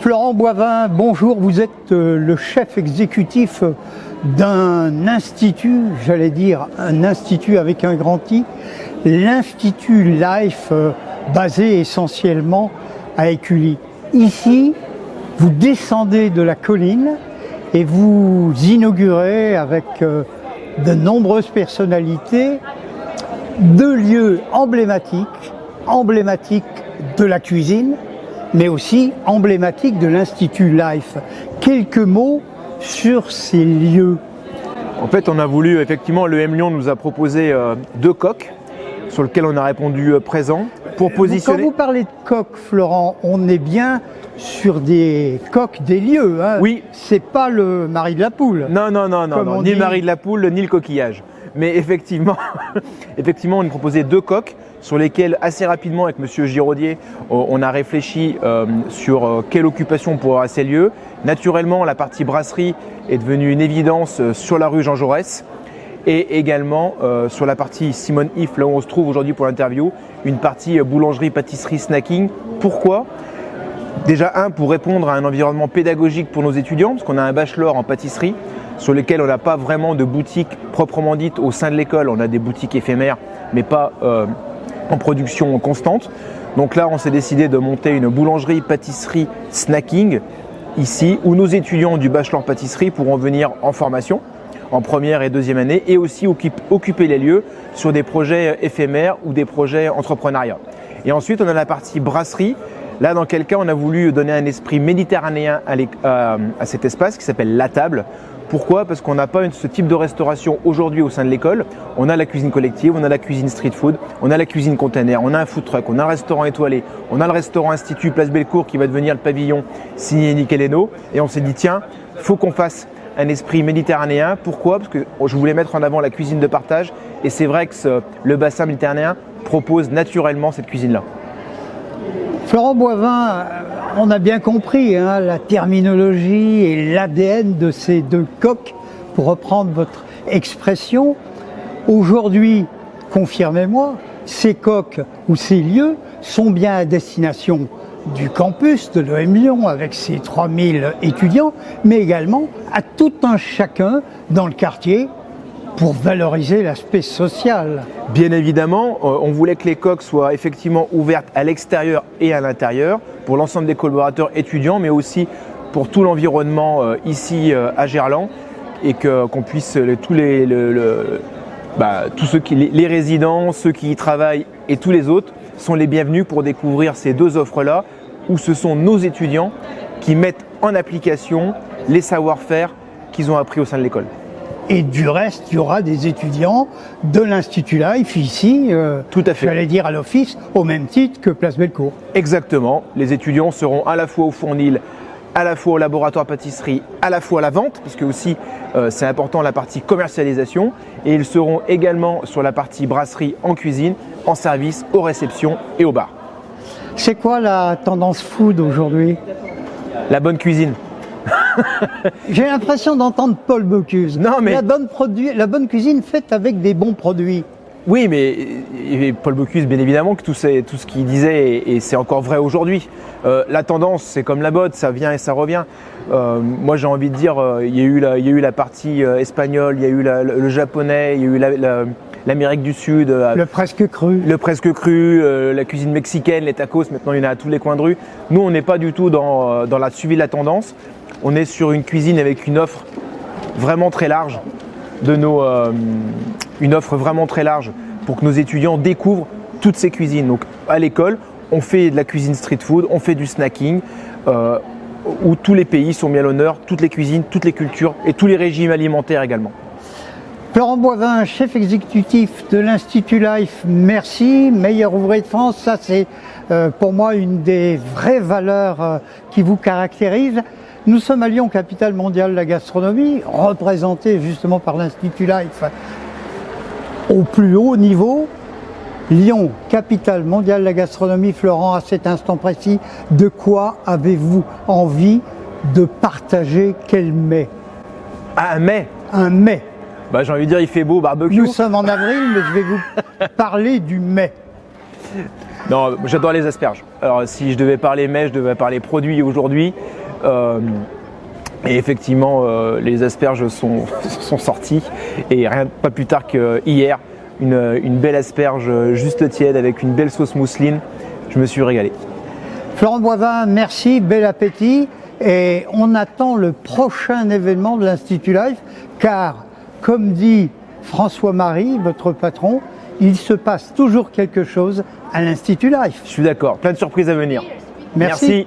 Florent Boivin, bonjour, vous êtes le chef exécutif d'un institut, j'allais dire un institut avec un grand I, l'Institut Life, basé essentiellement à Écully. Ici, vous descendez de la colline et vous inaugurez avec de nombreuses personnalités deux lieux emblématiques de la cuisine, mais aussi emblématiques de l'Institut Life. Quelques mots sur ces lieux. En fait, on a voulu, effectivement, l'EM Lyon nous a proposé deux coques sur lesquels on a répondu présent pour positionner. Quand vous parlez de coques, Florent, on est bien sur des coques des lieux. Hein. Oui. C'est pas le mari de la poule. Non, ni le mari de la poule, ni le coquillage. Mais effectivement, on a proposé deux coques sur lesquelles, assez rapidement, avec M. Giraudier, on a réfléchi sur quelle occupation pour avoir ces lieux. Naturellement, la partie brasserie est devenue une évidence sur la rue Jean Jaurès et également sur la partie Simone If, là où on se trouve aujourd'hui pour l'interview, une partie boulangerie, pâtisserie, snacking. Pourquoi ? Déjà, pour répondre à un environnement pédagogique pour nos étudiants, parce qu'on a un bachelor en pâtisserie, sur lesquels on n'a pas vraiment de boutique proprement dite au sein de l'école. On a des boutiques éphémères, mais pas en production constante. Donc là, on s'est décidé de monter une boulangerie, pâtisserie, snacking, ici, où nos étudiants du bachelor pâtisserie pourront venir en formation, en première et deuxième année, et aussi occuper les lieux sur des projets éphémères ou des projets entrepreneuriat. Et ensuite, on a la partie brasserie, là, dans quel cas on a voulu donner un esprit méditerranéen à cet espace qui s'appelle La Table. Pourquoi ? Parce qu'on n'a pas ce type de restauration aujourd'hui au sein de l'école. On a la cuisine collective, on a la cuisine street food, on a la cuisine container, on a un food truck, on a un restaurant étoilé, on a le restaurant Institut Place Bellecour qui va devenir le pavillon signé Nickel Eno. Et on s'est dit, tiens, il faut qu'on fasse un esprit méditerranéen. Pourquoi ? Parce que je voulais mettre en avant la cuisine de partage. Et c'est vrai que le bassin méditerranéen propose naturellement cette cuisine-là. Florent Boivin, on a bien compris la terminologie et l'ADN de ces deux coques, pour reprendre votre expression. Aujourd'hui, confirmez-moi, ces coques ou ces lieux sont bien à destination du campus de l'EM Lyon avec ses 3000 étudiants, mais également à tout un chacun dans le quartier, pour valoriser l'aspect social. Bien évidemment, on voulait que les coques soient effectivement ouvertes à l'extérieur et à l'intérieur pour l'ensemble des collaborateurs étudiants, mais aussi pour tout l'environnement ici à Gerland, et qu'on puisse les résidents, ceux qui y travaillent et tous les autres sont les bienvenus pour découvrir ces deux offres-là, où ce sont nos étudiants qui mettent en application les savoir-faire qu'ils ont appris au sein de l'école. Et du reste, il y aura des étudiants de l'Institut Life ici, tout à fait. J'allais dire à l'office, au même titre que Place Bellecour. Exactement. Les étudiants seront à la fois au fournil, à la fois au laboratoire pâtisserie, à la fois à la vente, parce que aussi c'est important la partie commercialisation, et ils seront également sur la partie brasserie en cuisine, en service, aux réceptions et au bar. C'est quoi la tendance food aujourd'hui ? La bonne cuisine. J'ai l'impression d'entendre Paul Bocuse. Non, mais la bonne cuisine faite avec des bons produits. Oui, mais Paul Bocuse, bien évidemment, que tout ce qu'il disait, et c'est encore vrai aujourd'hui. La tendance, c'est comme la mode, ça vient et ça revient. Moi, j'ai envie de dire, il y a eu la partie espagnole, il y a eu le japonais, il y a eu l'Amérique du Sud. Le presque cru. Le presque cru, la cuisine mexicaine, les tacos, maintenant il y en a à tous les coins de rue. Nous, on n'est pas du tout dans la suivi de la tendance. On est sur une cuisine avec une offre vraiment très large une offre vraiment très large pour que nos étudiants découvrent toutes ces cuisines. Donc à l'école, on fait de la cuisine street food, on fait du snacking, où tous les pays sont mis à l'honneur, toutes les cuisines, toutes les cultures et tous les régimes alimentaires également. Florent Boivin, chef exécutif de l'Institut Life, merci. Meilleur ouvrier de France, ça c'est pour moi une des vraies valeurs qui vous caractérise. Nous sommes à Lyon, capitale mondiale de la gastronomie, représentée justement par l'Institut Life au plus haut niveau. Lyon, capitale mondiale de la gastronomie. Florent, à cet instant précis, de quoi avez-vous envie de partager? Quel mets? Un mets? Un mets. J'ai envie de dire, il fait beau, barbecue. Nous sommes en avril, mais je vais vous parler du mets. Non, j'adore les asperges. Alors si je devais parler mets, je devais parler produits aujourd'hui. Et effectivement, les asperges sont sorties et pas plus tard qu'hier, une belle asperge juste tiède avec une belle sauce mousseline. Je me suis régalé. Florent Boivin, merci, bel appétit. Et on attend le prochain événement de l'Institut Life, car, comme dit François-Marie, votre patron, il se passe toujours quelque chose à l'Institut Life. Je suis d'accord, plein de surprises à venir. Merci.